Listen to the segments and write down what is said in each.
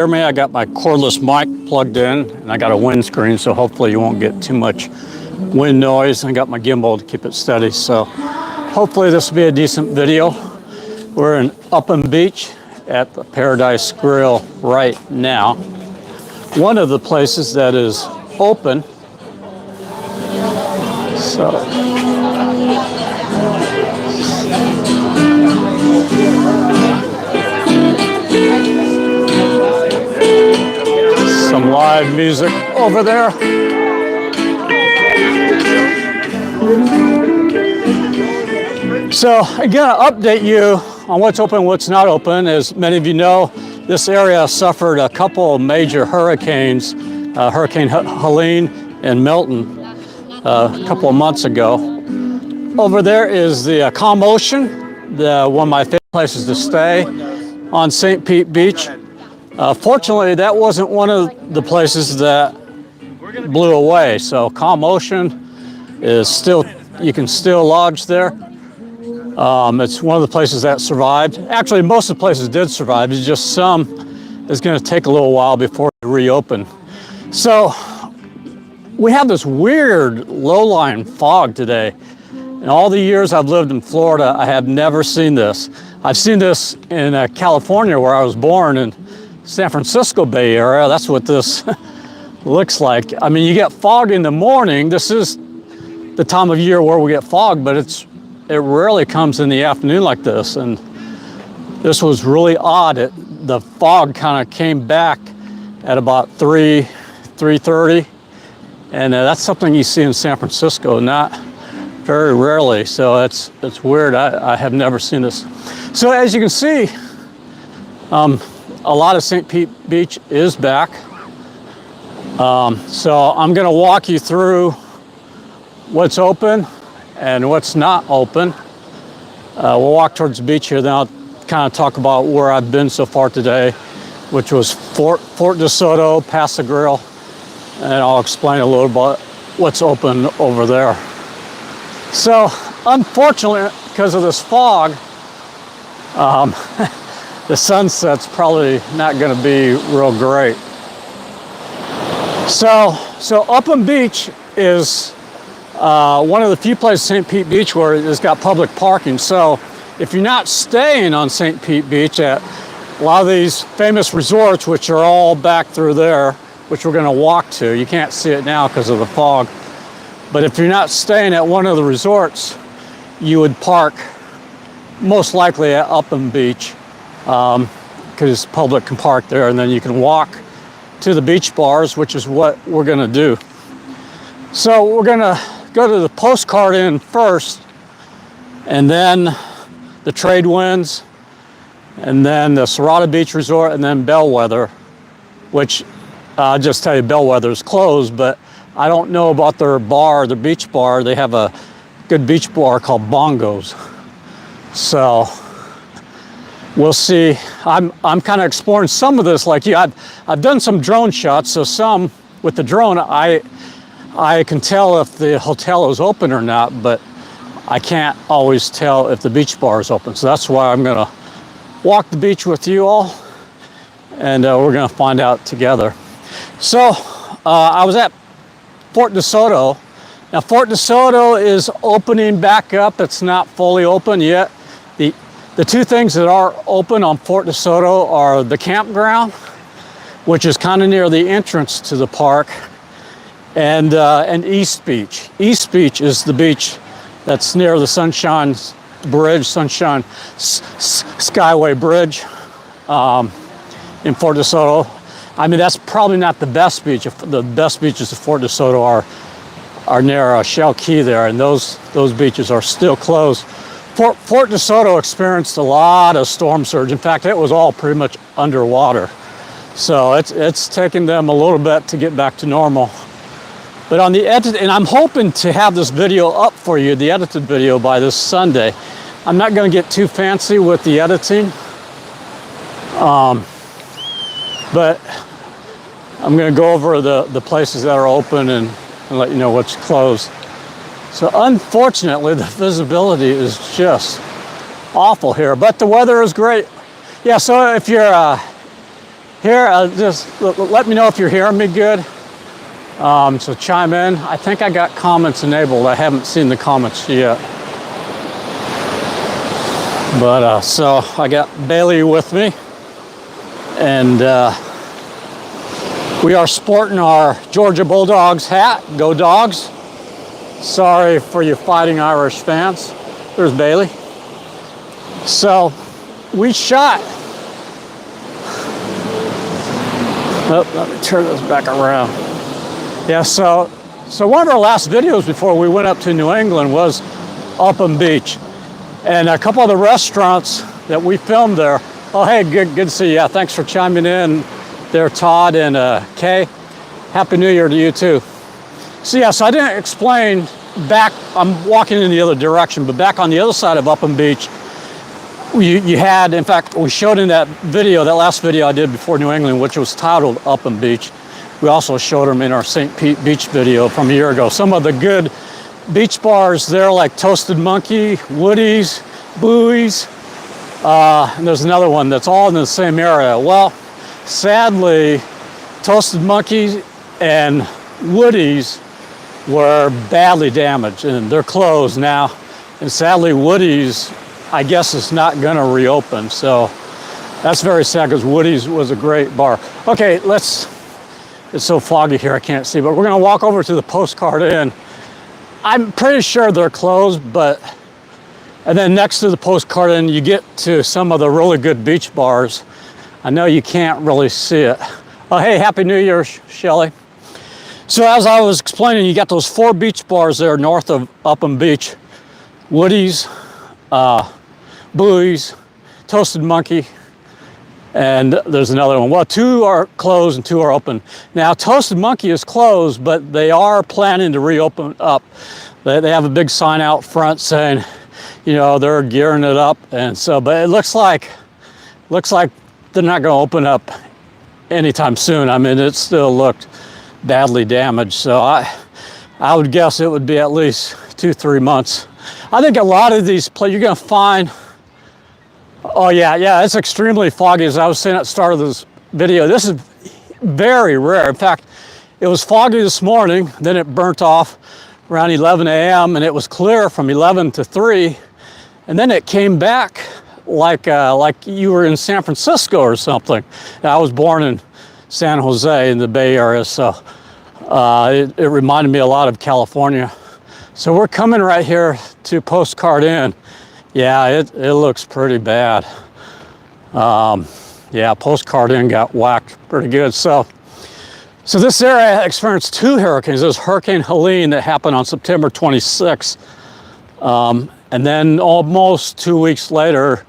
Hear me? I got my cordless mic plugged in, and I got a windscreen, so hopefully you won't get too much wind noise. I got my gimbal to keep it steady, so hopefully this will be a decent video. We're in Upland Beach at the Paradise Grill right now. One of the places that is open. So some live music over there. So again, I'll update you on what's open and what's not open. As many of you know, this area suffered a couple of major hurricanes, Hurricane Helene and Milton, a couple of months ago. Over there is the Calm Ocean, one of my favorite places to stay on St. Pete Beach. Fortunately, that wasn't one of the places that blew away. So Calm Ocean is still, you can still lodge there. It's one of the places that survived. Actually, most of the places did survive. It's just some is going to take a little while before they reopen. So we have this weird low-lying fog today. In all the years I've lived in Florida, I have never seen this. I've seen this in California, where I was born, in San Francisco Bay Area. That's what this looks like. I mean, you get fog in the morning. This is the time of year where we get fog, but it rarely comes in the afternoon like this. And this was really odd. The fog kind of came back at about 3:30, and that's something you see in San Francisco, not very rarely. So it's weird. I have never seen this. So as you can see, a lot of St. Pete Beach is back. So I'm going to walk you through what's open and what's not open. We'll walk towards the beach here, then I'll kind of talk about where I've been so far today, which was Fort DeSoto, Paso Grill, and I'll explain a little bit what's open over there. So unfortunately, because of this fog, the sunset's probably not going to be real great. So Upland Beach is one of the few places, St. Pete Beach, where it's got public parking. So if you're not staying on St. Pete Beach at a lot of these famous resorts, which are all back through there, which we're going to walk to, you can't see it now because of the fog. But if you're not staying at one of the resorts, you would park most likely at Upland Beach, because public can park there, and then you can walk to the beach bars, which is what we're going to do. So we're going to go to the Postcard Inn first, and then the Tradewinds, and then the Sarata Beach Resort, and then Bellwether, which I'll just tell you, Bellwether is closed, but I don't know about their bar, the beach bar. They have a good beach bar called Bongos. So we'll see. I'm kind of exploring some of this like you. I've done some drone shots, so some with the drone I can tell if the hotel is open or not, but I can't always tell if the beach bar is open. So that's why I'm gonna walk the beach with you all, and we're gonna find out together. So I was at Fort DeSoto. Now Fort DeSoto is opening back up. It's not fully open yet. The two things that are open on Fort DeSoto are the campground, which is kind of near the entrance to the park, and East Beach. East Beach is the beach that's near the Sunshine Bridge, Sunshine Skyway Bridge in Fort DeSoto. I mean, that's probably not the best beach. The best beaches of Fort DeSoto are near Shell Key there, and those beaches are still closed. Fort DeSoto experienced a lot of storm surge. In fact, it was all pretty much underwater. So it's taken them a little bit to get back to normal. But on the edit, and I'm hoping to have this video up for you, the edited video, by this Sunday. I'm not going to get too fancy with the editing, but I'm going to go over the places that are open and let you know what's closed. So unfortunately, the visibility is just awful here, but the weather is great. Yeah, so if you're here, just let me know if you're hearing me good. So chime in. I think I got comments enabled. I haven't seen the comments yet. But so I got Bailey with me, and we are sporting our Georgia Bulldogs hat. Go Dogs. Sorry for you Fighting Irish fans. There's Bailey. So we shot. Oh, let me turn this back around. Yeah, so one of our last videos before we went up to New England was Upham Beach. And a couple of the restaurants that we filmed there. Oh, hey, good to see you. Yeah, thanks for chiming in there, Todd and Kay. Happy New Year to you too. So yeah, so I didn't explain back, I'm walking in the other direction, but back on the other side of Upham Beach, you had, in fact, we showed in that video, that last video I did before New England, which was titled Upham Beach. We also showed them in our St. Pete Beach video from a year ago. Some of the good beach bars there, like Toasted Monkey, Woody's, Buoys, and there's another one that's all in the same area. Well, sadly, Toasted Monkey and Woody's were badly damaged, and they're closed now. And sadly, Woody's, I guess, is not going to reopen. So that's very sad, because Woody's was a great bar. Okay, it's so foggy here I can't see, but we're going to walk over to the Postcard Inn. I'm pretty sure they're closed, and then next to the Postcard Inn, you get to some of the really good beach bars. I know you can't really see it. Oh, hey, Happy New Year, Shelly. So as I was explaining, you got those 4 beach bars there north of Upham Beach. Woody's, Buoys, Toasted Monkey, and there's another one. Well, 2 are closed and 2 are open. Now, Toasted Monkey is closed, but they are planning to reopen up. They have a big sign out front saying, you know, they're gearing it up. And so, but it looks like they're not going to open up anytime soon. I mean, it still looked badly damaged. So I would guess it would be at least 2-3 months. I think a lot of these places you're going to find. Oh yeah, it's extremely foggy. As I was saying at the start of this video, this is very rare. In fact, it was foggy this morning, then it burnt off around 11 a.m. and it was clear from 11 to 3, and then it came back like you were in San Francisco or something. Now, I was born in San Jose in the Bay Area, so it reminded me a lot of California. So we're coming right here to Postcard Inn. Yeah, it looks pretty bad. Yeah, Postcard Inn got whacked pretty good. So this area experienced 2 hurricanes. There's Hurricane Helene that happened on September 26th. And then almost 2 weeks later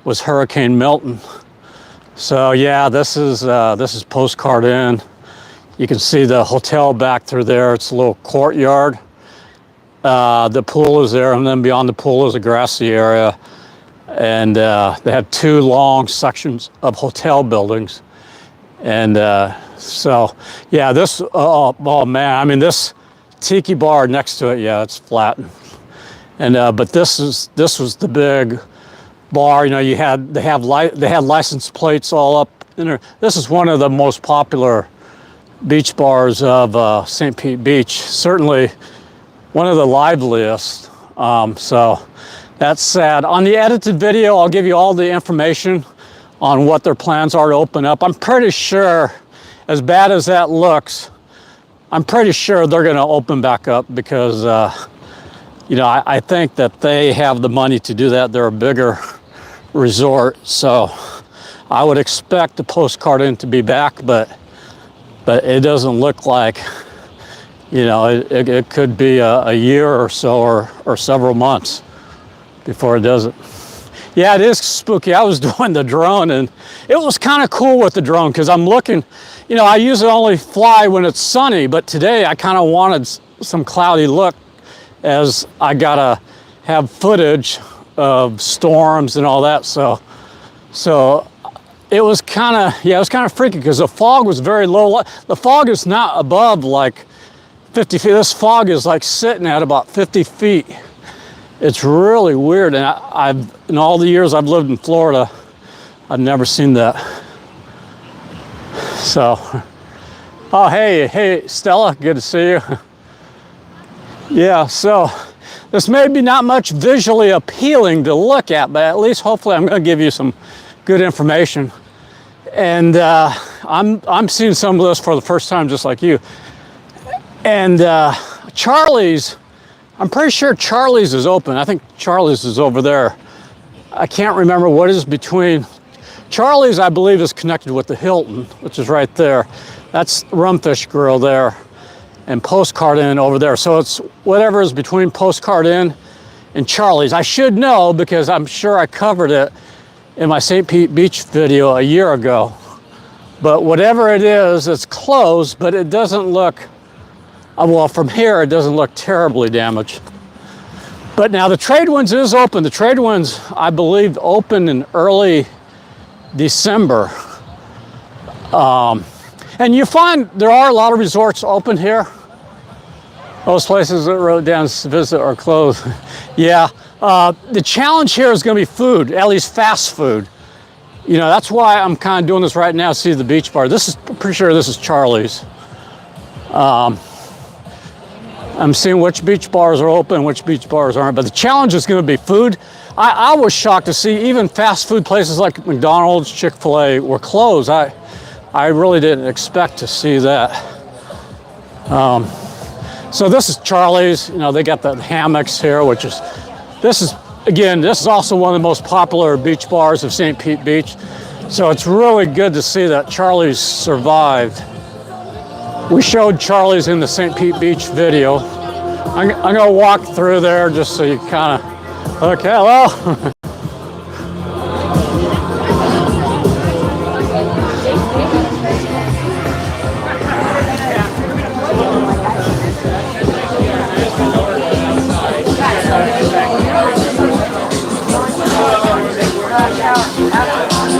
was Hurricane Milton. So yeah, this is Postcard Inn. You can see the hotel back through there. It's a little courtyard. The pool is there, and then beyond the pool is a grassy area. And they have 2 long sections of hotel buildings. And so, yeah, this, oh man, I mean, this tiki bar next to it, yeah, it's flattened. And but this was the big bar. You know, they had license plates all up in there. This is one of the most popular beach bars of St. Pete Beach. Certainly one of the liveliest. So that's sad. On the edited video, I'll give you all the information on what their plans are to open up. I'm pretty sure, as bad as that looks, I'm pretty sure they're going to open back up, because you know, I think that they have the money to do that. They're a bigger resort, so I would expect the Postcard Inn to be back, but it doesn't look like, you know, it could be a year or so, or several months before it does it. Yeah, it is spooky. I was doing the drone, and it was kind of cool with the drone, because I'm looking, you know, I usually only fly when it's sunny, but today I kind of wanted some cloudy look, as I gotta have footage of storms and all that. So it was kind of, yeah, it was kind of freaky, because the fog was very low. The fog is not above like 50 feet. This fog is like sitting at about 50 feet. It's really weird. And I've, in all the years I've lived in Florida, I've never seen that. So, oh, hey, Stella, good to see you. Yeah, so this may be not much visually appealing to look at, but at least hopefully I'm going to give you some good information. And I'm seeing some of this for the first time, just like you. And Charlie's, I'm pretty sure Charlie's is open. I think Charlie's is over there. I can't remember what is between. Charlie's, I believe, is connected with the Hilton, which is right there. That's Rumfish Grill there, and Postcard Inn over there. So it's whatever is between Postcard Inn and Charlie's. I should know because I'm sure I covered it in my St. Pete Beach video a year ago. But whatever it is, it's closed, but it doesn't look, well, from here, it doesn't look terribly damaged. But now the Tradewinds is open. The Tradewinds, I believe, opened in early December. And you find there are a lot of resorts open here. Those places that wrote down visit are closed. Yeah, the challenge here is going to be food, at least fast food. You know, that's why I'm kind of doing this right now, see the beach bar. This is, I'm pretty sure this is Charlie's. I'm seeing which beach bars are open, which beach bars aren't, but the challenge is going to be food. I was shocked to see even fast food places like McDonald's, Chick-fil-A were closed. I really didn't expect to see that. So this is Charlie's. You know, they got the hammocks here, which is, this is also one of the most popular beach bars of St. Pete Beach. So it's really good to see that Charlie's survived. We showed Charlie's in the St. Pete Beach video. I'm gonna walk through there just so you kind of, okay, hello.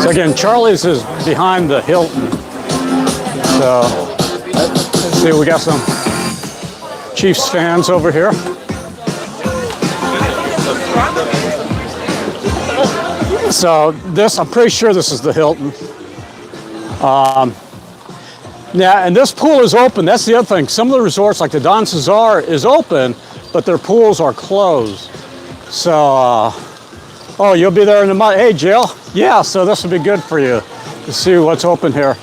So again, Charlie's is behind the Hilton. So let's see, we got some Chiefs fans over here. So this, I'm pretty sure this is the Hilton. Yeah, and this pool is open. That's the other thing. Some of the resorts, like the Don Cesar, is open, but their pools are closed. So, oh, you'll be there in a month. Hey, Jill. Yeah, so this will be good for you to see what's open here.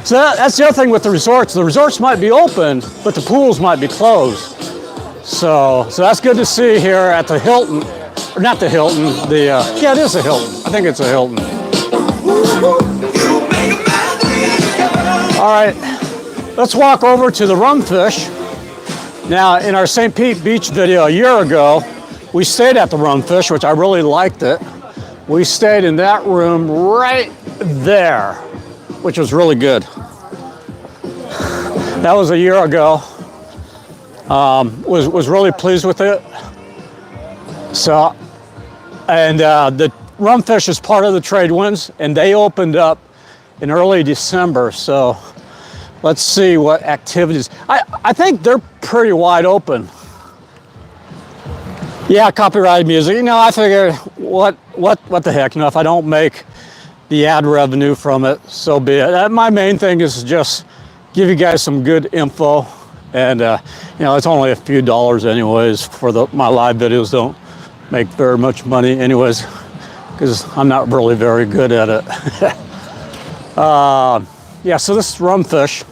So that's the other thing with the resorts. The resorts might be open, but the pools might be closed. So that's good to see here at the Hilton, or not the Hilton, yeah, it is a Hilton. I think it's a Hilton. All right, let's walk over to the Rumfish. Now, in our St. Pete Beach video a year ago, we stayed at the Rumfish, which I really liked it. We stayed in that room right there, which was really good. That was a year ago. Was really pleased with it. So, and the Rumfish is part of the Tradewinds, and they opened up in early December. So let's see what activities. I think they're pretty wide open. Yeah, copyrighted music. You know, I figured what the heck? You know, if I don't make the ad revenue from it, so be it. My main thing is just give you guys some good info, and you know, it's only a few dollars anyways. For my live videos don't make very much money anyways, because I'm not really very good at it. Yeah, so this is Rumfish.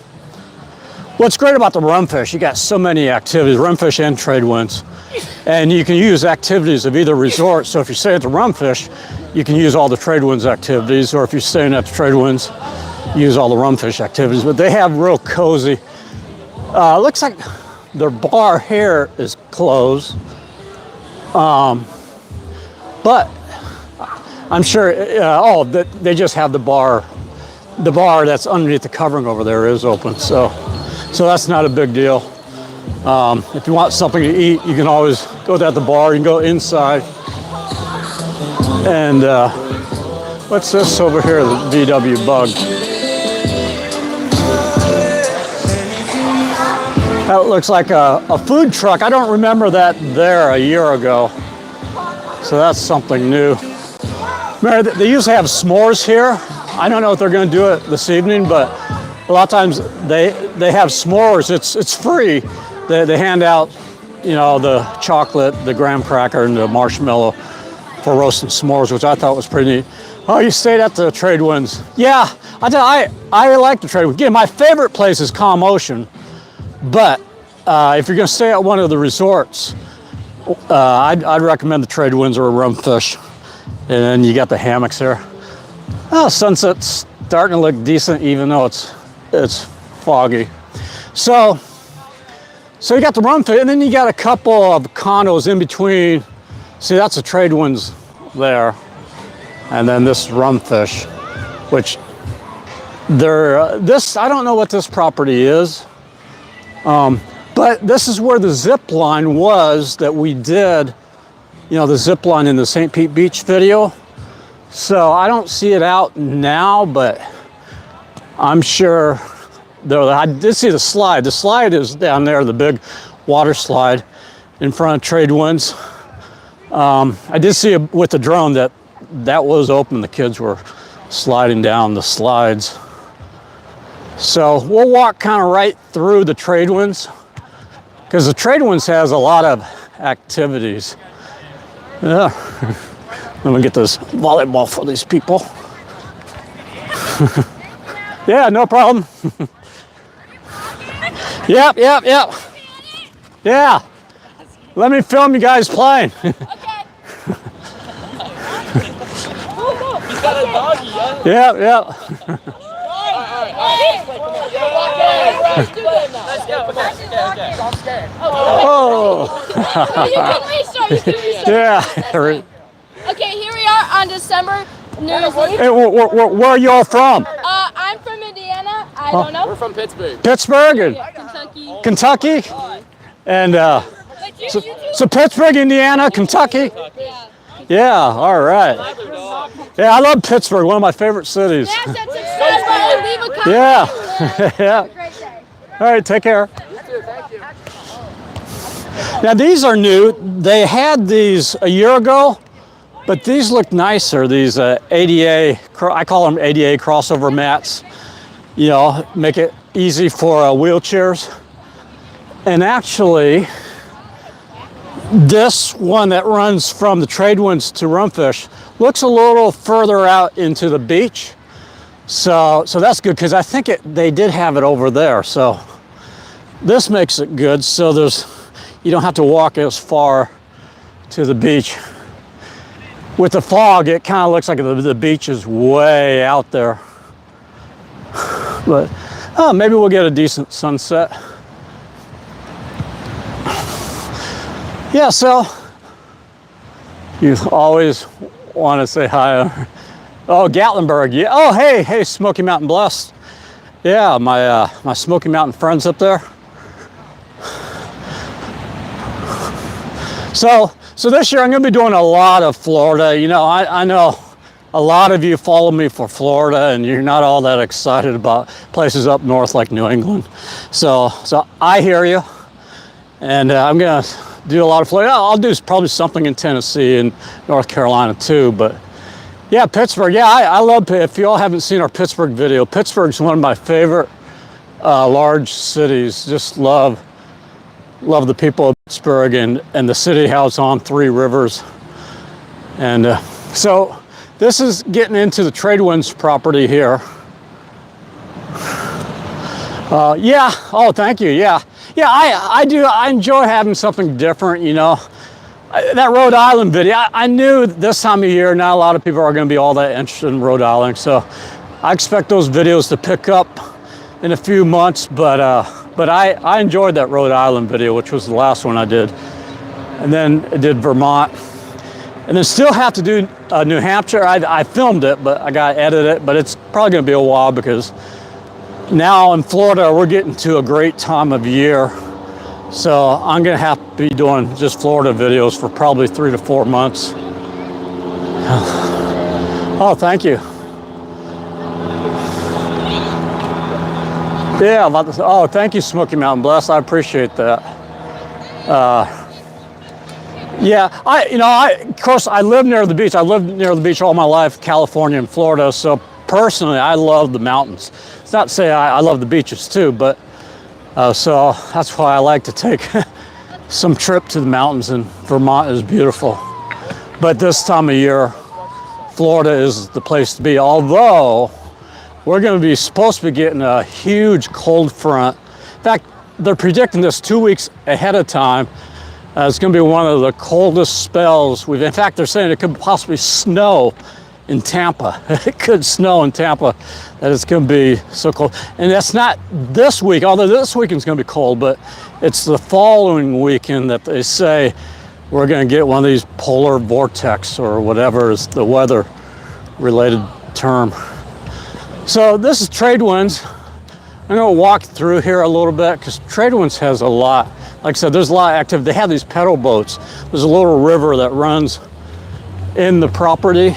What's great about the Rumfish, you got so many activities, Rumfish and Tradewinds, and you can use activities of either resort. So if you stay at the Rumfish, you can use all the Tradewinds activities, or if you're staying at the Tradewinds, use all the Rumfish activities. But they have real cozy. Looks like their bar here is closed, but I'm sure. Oh, they just have the bar. The bar that's underneath the covering over there is open, so that's not a big deal. If you want something to eat, you can always go to the bar. You can go inside. And what's this over here? The VW Bug. That looks like a food truck. I don't remember that there a year ago. So that's something new. Remember, they usually have s'mores here. I don't know if they're going to do it this evening, but a lot of times they have s'mores. It's free. They hand out, you know, the chocolate, the graham cracker, and the marshmallow for roasting s'mores, which I thought was pretty neat. Oh, you stayed at the Tradewinds? Yeah, I like the Tradewinds. Again, my favorite place is Calm Ocean, but if you're going to stay at one of the resorts, I'd recommend the Tradewinds or Rumfish. And then you got the hammocks there. Oh, sunset's starting to look decent, even though it's foggy. So you got the Rumfish, and then you got a couple of condos in between. See, that's the Tradewinds there, and then this Rumfish, which I don't know what this property is, but this is where the zip line was that we did, you know, the zip line in the St. Pete Beach video. So I don't see it out now, but I'm sure I did see the slide. The slide is down there, the big water slide in front of Tradewinds. I did see with the drone that was open. The kids were sliding down the slides. So we'll walk kind of right through the Tradewinds, because the Tradewinds has a lot of activities. Yeah. Let me get this volleyball for these people. Yeah, no problem. Yep. Yeah. Let me film you guys playing. Okay. He's got a doggy, yeah? Yep. Oh. Yeah. Okay, here we are on December New Year's Eve. Hey, where are y'all from? I'm from Indiana. I don't know. We're from Pittsburgh. Pittsburgh and Kentucky. Kentucky? And so Pittsburgh, Indiana, Kentucky? Yeah, all right. Yeah, I love Pittsburgh, one of my favorite cities. Yes, that's successful. Leave a comment. Yeah. Yeah. Have a great day. All right, take care. You too, thank you. Now these are new. They had these a year ago, but these look nicer. These ADA, I call them ADA crossover mats. You know, make it easy for wheelchairs. And actually, this one that runs from the Tradewinds to Rumfish looks a little further out into the beach. So that's good, because I think they did have it over there. So this makes it good. So you don't have to walk as far to the beach. With the fog, it kind of looks like the beach is way out there. But maybe we'll get a decent sunset. Yeah, so you always want to say hi. Oh, Gatlinburg. Yeah. Oh, hey, Smoky Mountain Blessed. Yeah, my Smoky Mountain friends up there. So this year I'm going to be doing a lot of Florida. You know, I know a lot of you follow me for Florida, and you're not all that excited about places up north like New England. So I hear you, and I'm going to do a lot of Florida. I'll do probably something in Tennessee and North Carolina too, but yeah, Pittsburgh. Yeah, I love, if you all haven't seen our Pittsburgh video, Pittsburgh's one of my favorite large cities. Just love the people of Pittsburgh and the city, how it's on 3 rivers. And so this is getting into the Tradewinds property here. Yeah, oh, thank you, yeah. Yeah, I do, I enjoy having something different, you know. That Rhode Island video, I knew this time of year, not a lot of people are gonna be all that interested in Rhode Island, so I expect those videos to pick up in a few months, but I enjoyed that Rhode Island video, which was the last one I did. And then I did Vermont. And then still have to do New Hampshire. I filmed it, but I got to edit it, but it's probably gonna be a while, because now in Florida, we're getting to a great time of year. So I'm gonna have to be doing just Florida videos for probably 3 to 4 months. Oh, thank you. Yeah, oh, thank you, Smoky Mountain Bless. I appreciate that. Yeah, of course, I live near the beach. I lived near the beach all my life, California and Florida. So personally, I love the mountains. It's not to say I love the beaches too, but so that's why I like to take some trip to the mountains, and Vermont is beautiful. But this time of year, Florida is the place to be. Although we're going to be supposed to be getting a huge cold front. In fact, they're predicting this 2 weeks ahead of time. It's going to be one of the coldest spells we've. In fact, they're saying it could possibly snow in Tampa. It could snow in Tampa. That it's going to be so cold. And that's not this week, although this weekend's going to be cold, but it's the following weekend that they say we're going to get one of these polar vortex or whatever is the weather related term. So this is Tradewinds. I'm going to walk through here a little bit because Tradewinds has a lot. Like I said, there's a lot of activity. They have these pedal boats. There's a little river that runs in the property.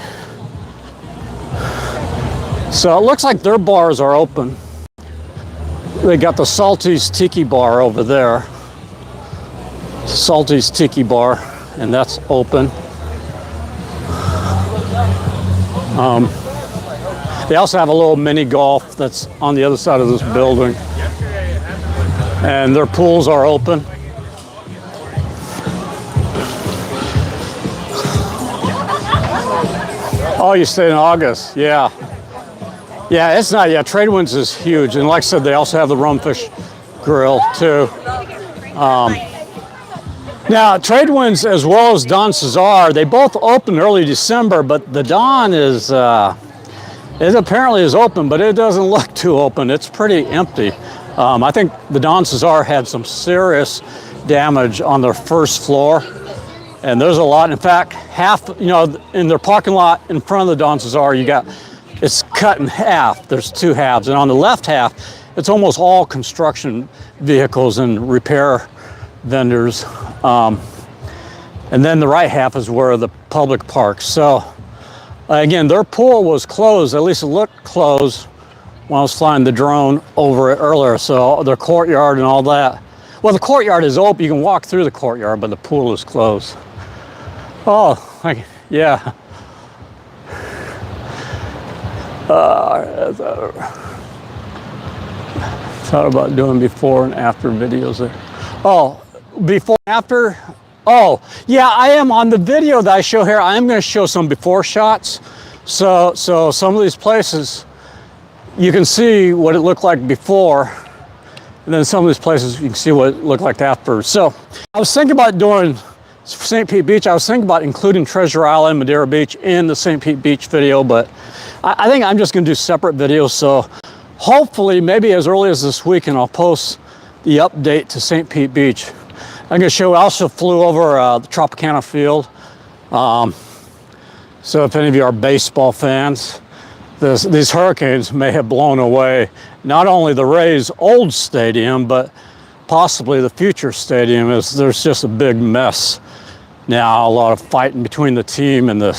So it looks like their bars are open. They got the Salty's Tiki Bar over there. Salty's Tiki Bar, and that's open. They also have a little mini golf that's on the other side of this building. And their pools are open. Oh, you stayed in August, yeah. Yeah, it's not, yeah, Tradewinds is huge. And like I said, they also have the Rumfish grill too. Now, Tradewinds as well as Don Cesar, they both opened early December, but the Don is, it apparently is open, but it doesn't look too open. It's pretty empty. I think the Don Cesar had some serious damage on their first floor. And there's a lot. In fact, half, you know, in their parking lot in front of the Don Cesar, you got, it's cut in half. There's two halves. And on the left half, it's almost all construction vehicles and repair vendors. And then the right half is where the public parks. So again, their pool was closed, at least it looked closed when I was flying the drone over it earlier. So their courtyard and all that. Well, the courtyard is open. You can walk through the courtyard, but the pool is closed. Oh, yeah. Thought about doing before and after videos there. Oh, before and after? Oh, yeah, I am on the video that I show here. I am going to show some before shots. So some of these places, you can see what it looked like before. And then some of these places, you can see what it looked like after. So I was thinking about doing St. Pete Beach. I was thinking about including Treasure Island, Madeira Beach in the St. Pete Beach video, but I think I'm just going to do separate videos. So hopefully, maybe as early as this weekend, I'll post the update to St. Pete Beach. I'm going to show, I also flew over the Tropicana field. So if any of you are baseball fans, these hurricanes may have blown away not only the Rays' old stadium, but possibly the future stadium. There's just a big mess now. A lot of fighting between the team and not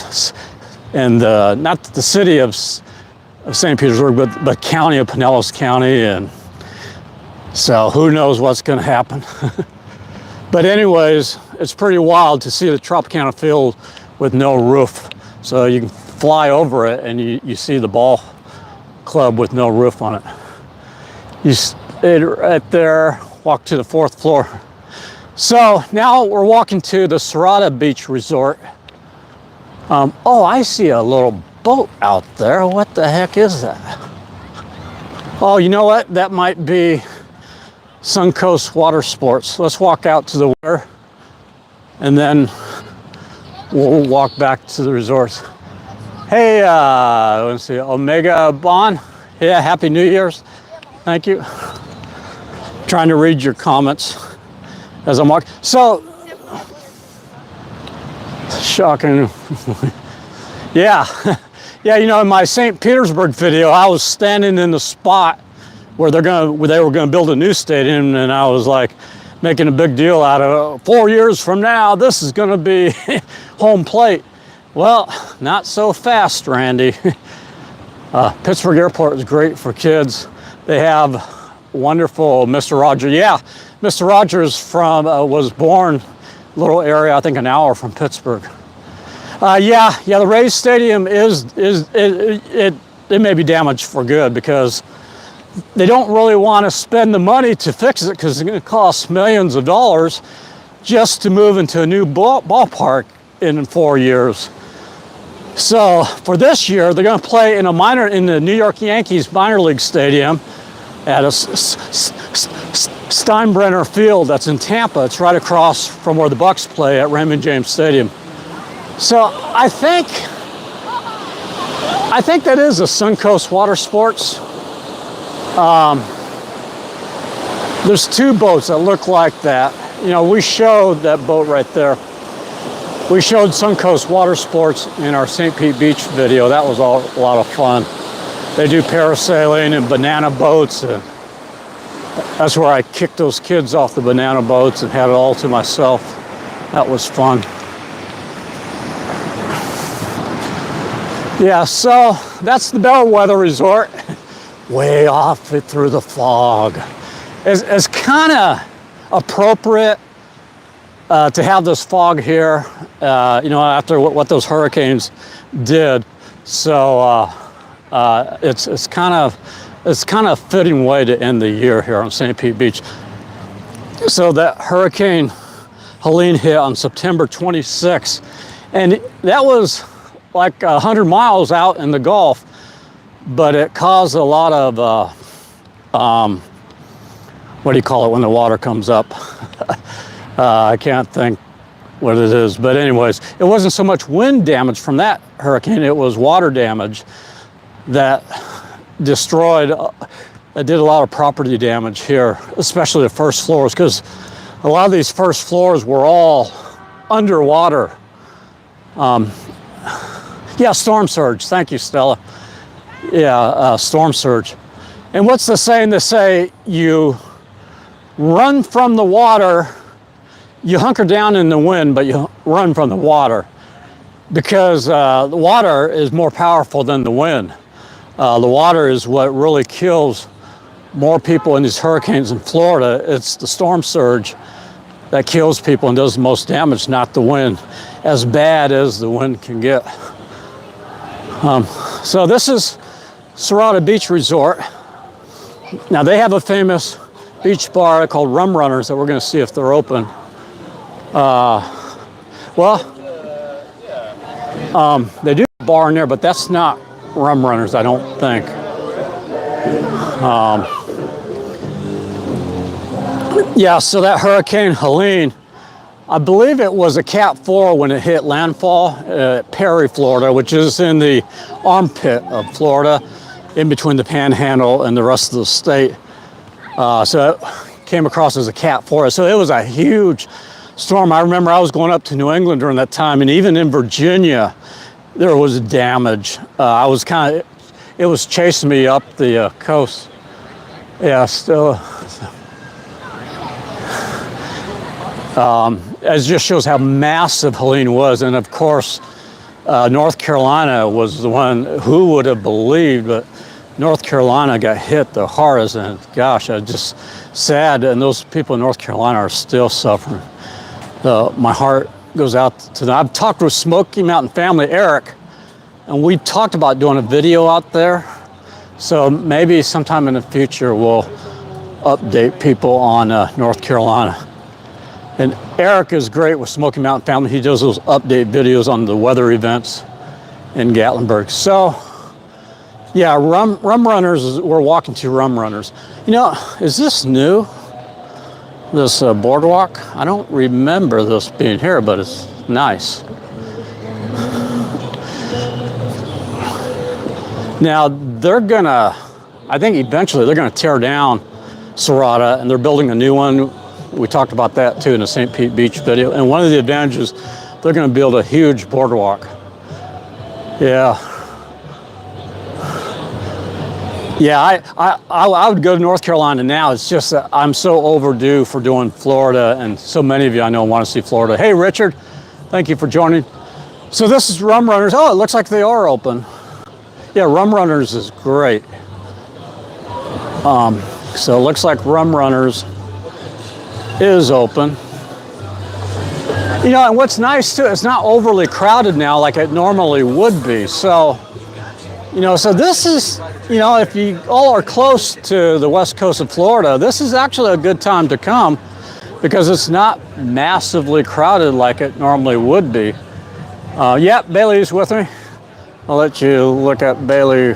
the city of St. Petersburg, but county of Pinellas County, and so who knows what's going to happen. But anyways, it's pretty wild to see the Tropicana field with no roof. So you can fly over it and you see the ball club with no roof on it. You stay right there, walk to the 4th floor. So now we're walking to the Sarata Beach Resort. Oh, I see a little boat out there. What the heck is that? Oh, you know what? That might be Suncoast Water Sports. Let's walk out to the water and then we'll walk back to the resorts. Hey, let's see, Omega Bon. Yeah, Happy New Year's. Thank you. Trying to read your comments as I'm walking. So, shocking. Yeah, yeah. You know, in my St. Petersburg video, I was standing in the spot where they were gonna build a new stadium, and I was like making a big deal out of 4 years from now, this is gonna be home plate. Well, not so fast, Randy. Pittsburgh Airport is great for kids. They have wonderful Mr. Rogers. Yeah, Mr. Rogers was born a little area, I think an hour from Pittsburgh. Yeah, the Rays Stadium it may be damaged for good because they don't really want to spend the money to fix it because it's going to cost millions of dollars just to move into a new ballpark in 4 years. So for this year, they're going to play in the New York Yankees minor league stadium at a Steinbrenner Field that's in Tampa. It's right across from where the Bucks play at Raymond James Stadium. So I think that is a Suncoast Water Sports. There's 2 boats that look like that. You know, we showed that boat right there. We showed Suncoast Water Sports in our St. Pete Beach video. That was a lot of fun. They do parasailing and banana boats, and that's where I kicked those kids off the banana boats and had it all to myself. That was fun. Yeah, so that's the Bellwether Resort. Way off through the fog. It's kind of appropriate to have this fog here, you know, after what those hurricanes did. So it's kind of a fitting way to end the year here on St. Pete Beach. So that Hurricane Helene hit on September 26th, and that was like 100 miles out in the Gulf, but it caused a lot of what do you call it when the water comes up? I can't think what it is, but anyways, it wasn't so much wind damage from that hurricane, it was water damage that destroyed, it did a lot of property damage here, especially the first floors, because a lot of these first floors were all underwater. Yeah, storm surge, thank you, Stella. Yeah, storm surge. And what's the saying? They say you run from the water, you hunker down in the wind, but you run from the water, because the water is more powerful than the wind. The water is what really kills more people in these hurricanes in Florida. It's the storm surge that kills people and does the most damage, not the wind, as bad as the wind can get. So this is Sarata Beach Resort. Now they have a famous beach bar called Rum Runners that we're going to see if they're open. They do have a bar in there, but that's not Rum Runners, I don't think. Yeah, so that Hurricane Helene, I believe it was a Cat 4 when it hit landfall at Perry, Florida, which is in the armpit of Florida, in between the Panhandle and the rest of the state. So it came across as a Cat 4. So it was a huge storm. I remember I was going up to New England during that time, and even in Virginia, there was damage. It was chasing me up the coast. Yeah, still. It just shows how massive Helene was. And of course, North Carolina was the one, who would have believed, but North Carolina got hit the hardest. And gosh, I just sad. And those people in North Carolina are still suffering. My heart goes out to them. I've talked with Smoky Mountain family, Eric, and we talked about doing a video out there. So maybe sometime in the future, we'll update people on North Carolina. And Eric is great with Smoky Mountain family. He does those update videos on the weather events in Gatlinburg. So, yeah, Rum Runners, we're walking to Rum Runners. You know, is this new? This boardwalk? I don't remember this being here, but it's nice. Now, I think eventually they're gonna tear down Sarata, and they're building a new one. We talked about that too in the St. Pete Beach video. And one of the advantages, they're gonna build a huge boardwalk. Yeah. Yeah, I would go to North Carolina now. It's just that I'm so overdue for doing Florida, and so many of you I know want to see Florida. Hey, Richard, thank you for joining. So this is Rum Runners. Oh, it looks like they are open. Yeah, Rum Runners is great. So it looks like Rum Runners is open. You know, and what's nice too, it's not overly crowded now like it normally would be. So, You know, so this is, you know, if you all are close to the west coast of Florida, this is actually a good time to come because it's not massively crowded like it normally would be. Yep, Bailey's with me. I'll let you look at Bailey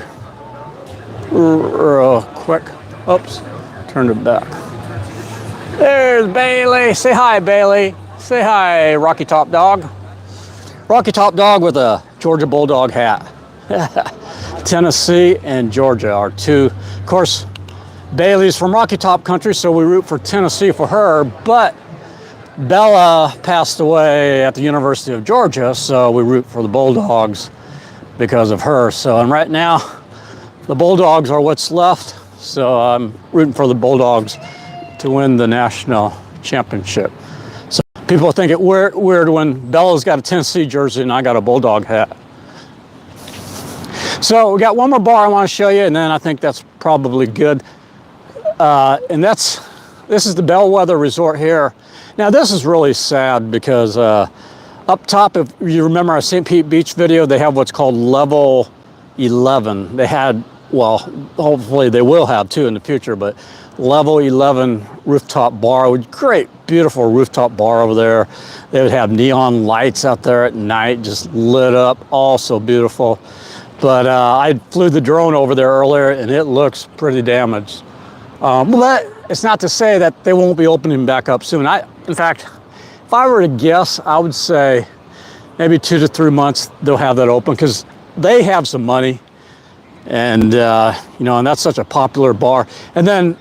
real quick. Oops, turned it back. There's Bailey. Say hi, Bailey. Say hi, Rocky Top Dog. Rocky Top Dog with a Georgia Bulldog hat. Tennessee and Georgia are two. Of course, Bailey's from Rocky Top country, so we root for Tennessee for her, but Bella passed away at the University of Georgia, so we root for the Bulldogs because of her. So, and right now, the Bulldogs are what's left, so I'm rooting for the Bulldogs to win the national championship. So people think it weird when Bella's got a Tennessee jersey and I got a Bulldog hat. So we got one more bar I want to show you, and then I think that's probably good. And this is the Bellwether Resort here. Now this is really sad because up top, if you remember our St. Pete Beach video, they have what's called level 11. They had, well, hopefully they will have too in the future, but level 11 rooftop bar, great, beautiful rooftop bar over there. They would have neon lights out there at night, just lit up, all so beautiful. But I flew the drone over there earlier and it looks pretty damaged. But it's not to say that they won't be opening back up soon. In fact, if I were to guess, I would say maybe 2 to 3 months they'll have that open because they have some money. And, you know, and that's such a popular bar. And then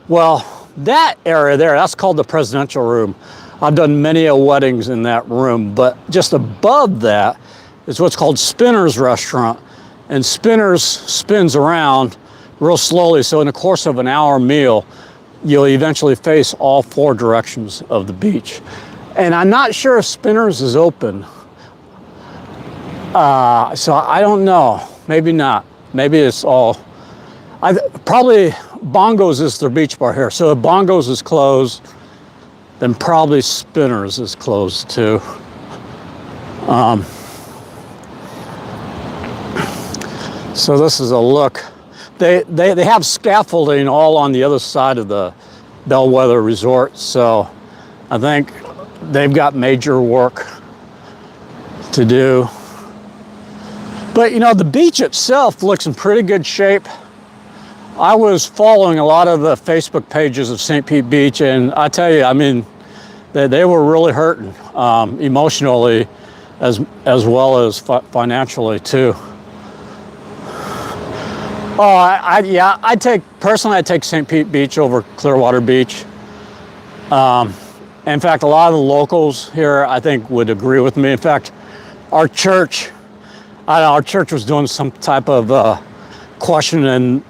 well, that area there, that's called the presidential room. I've done many weddings in that room, but just above that is what's called Spinner's Restaurant. And Spinner's spins around real slowly. So in the course of an hour meal, you'll eventually face all 4 directions of the beach. And I'm not sure if Spinner's is open. So I don't know, maybe not. Maybe it's all, probably Bongo's is their beach bar here. So if Bongo's is closed, then probably Spinner's is closed too. So this is a look. They have scaffolding all on the other side of the Bellwether Resort. So I think they've got major work to do. But you know, the beach itself looks in pretty good shape. I was following a lot of the Facebook pages of St. Pete Beach, and I tell you, I mean, they were really hurting emotionally as well as financially too. Oh, I'd take St. Pete Beach over Clearwater Beach. In fact, a lot of the locals here, I think, would agree with me. In fact, our church was doing some type of questioning,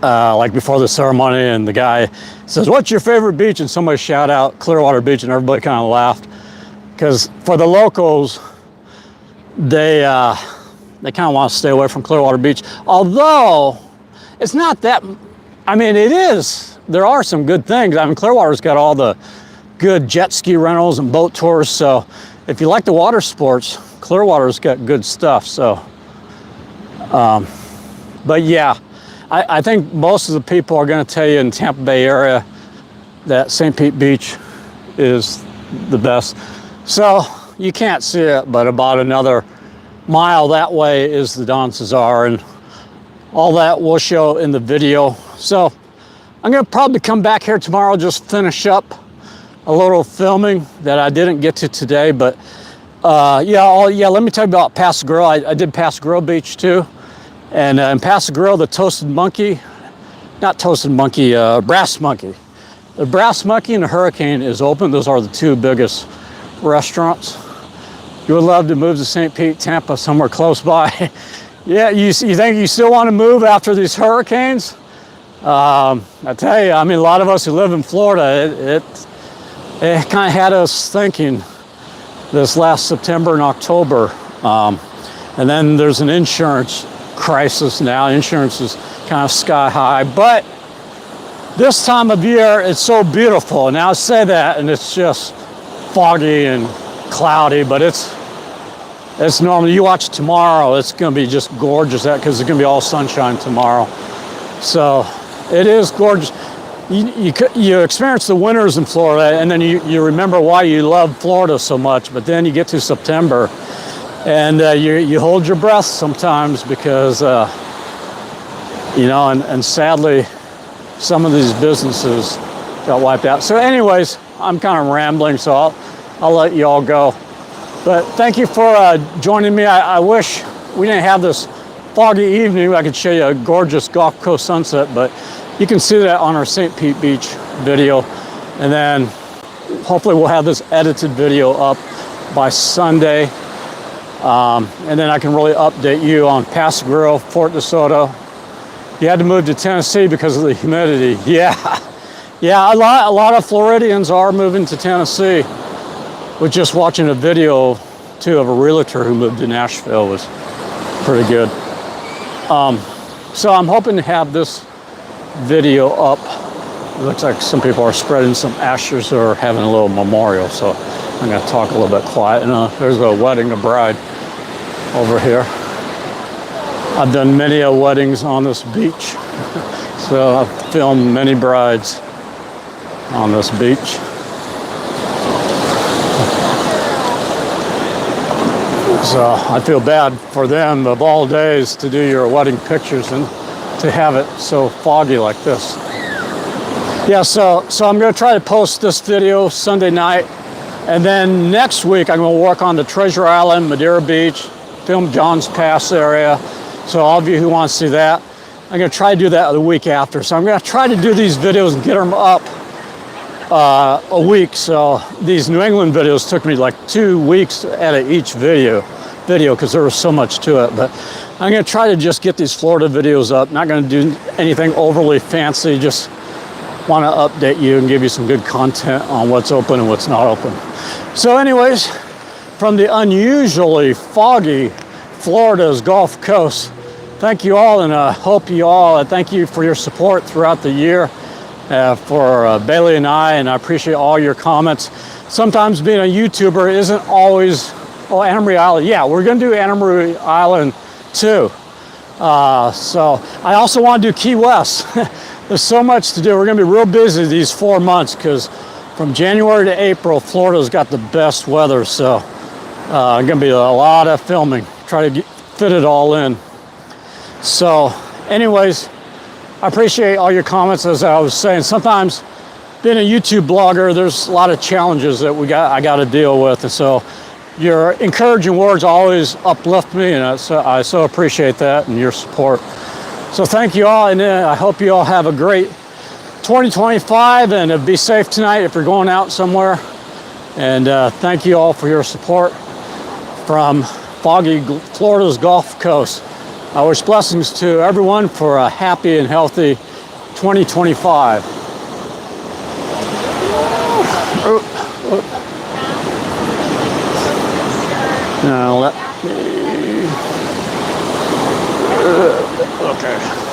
like before the ceremony, and the guy says, "What's your favorite beach?" And somebody shout out Clearwater Beach, and everybody kind of laughed, because for the locals, they kind of want to stay away from Clearwater Beach. Although it's not that, I mean, it is. There are some good things. I mean, Clearwater's got all the good jet ski rentals and boat tours. So if you like the water sports, Clearwater's got good stuff. So, but yeah, I think most of the people are going to tell you in Tampa Bay area that St. Pete Beach is the best. So you can't see it, but about another mile that way is the Don Cesar, and all that we'll show in the video. So I'm going to probably come back here tomorrow, just finish up a little filming that I didn't get to today. But let me tell you about Paso Grill. I did Paso Grill Beach too. And in Paso Grill, the Brass Monkey. The Brass Monkey and the Hurricane is open. Those are the 2 biggest restaurants. You would love to move to St. Pete, Tampa, somewhere close by. Yeah, you think you still want to move after these hurricanes? I tell you, I mean, a lot of us who live in Florida, it kind of had us thinking this last September and October. And then there's an insurance crisis now. Insurance is kind of sky high. But this time of year, it's so beautiful. Now I say that, and it's just foggy and cloudy, but it's It's normally, you watch tomorrow, it's going to be just gorgeous because it's going to be all sunshine tomorrow. So it is gorgeous. You experience the winters in Florida, and then you remember why you love Florida so much, but then you get to September, and you hold your breath sometimes because, and sadly, some of these businesses got wiped out. So anyways, I'm kind of rambling, so I'll let you all go. But thank you for joining me. I wish we didn't have this foggy evening. I could show you a gorgeous Gulf Coast sunset, but you can see that on our St. Pete Beach video. And then hopefully we'll have this edited video up by Sunday. And then I can really update you on Paso Grill, Fort DeSoto. You had to move to Tennessee because of the humidity. Yeah, a lot of Floridians are moving to Tennessee. With just watching a video too of a realtor who moved to Nashville was pretty good. So I'm hoping to have this video up. It looks like some people are spreading some ashes or having a little memorial, so I'm going to talk a little bit quiet. And there's a wedding, a bride over here. I've done many weddings on this beach, so I've filmed many brides on this beach. So I feel bad for them of all days to do your wedding pictures and to have it so foggy like this. Yeah, so I'm going to try to post this video Sunday night, and then next week I'm going to work on the Treasure Island, Madeira Beach, film John's Pass area. So all of you who want to see that, I'm going to try to do that the week after. So I'm going to try to do these videos and get them up a week. So these New England videos took me like 2 weeks to edit each video because there was so much to it. But I'm going to try to just get these Florida videos up. Not going to do anything overly fancy. Just want to update you and give you some good content on what's open and what's not open. So anyways, from the unusually foggy Florida's Gulf Coast, thank you all, and I hope you all, thank you for your support throughout the year for Bailey and I appreciate all your comments. Sometimes being a YouTuber isn't always, Anna Maria Island. Yeah, we're going to do Anna Maria Island too. So I also want to do Key West. There's so much to do. We're going to be real busy these 4 months because from January to April, Florida's got the best weather. So going to be a lot of filming. Try to fit it all in. So anyways, I appreciate all your comments. As I was saying, sometimes being a YouTube blogger, there's a lot of challenges that I got to deal with. And so your encouraging words always uplift me, and I so appreciate that and your support. So thank you all, and I hope you all have a great 2025, and be safe tonight if you're going out somewhere. And thank you all for your support from foggy Florida's Gulf Coast. I wish blessings to everyone for a happy and healthy 2025. Now let me, okay.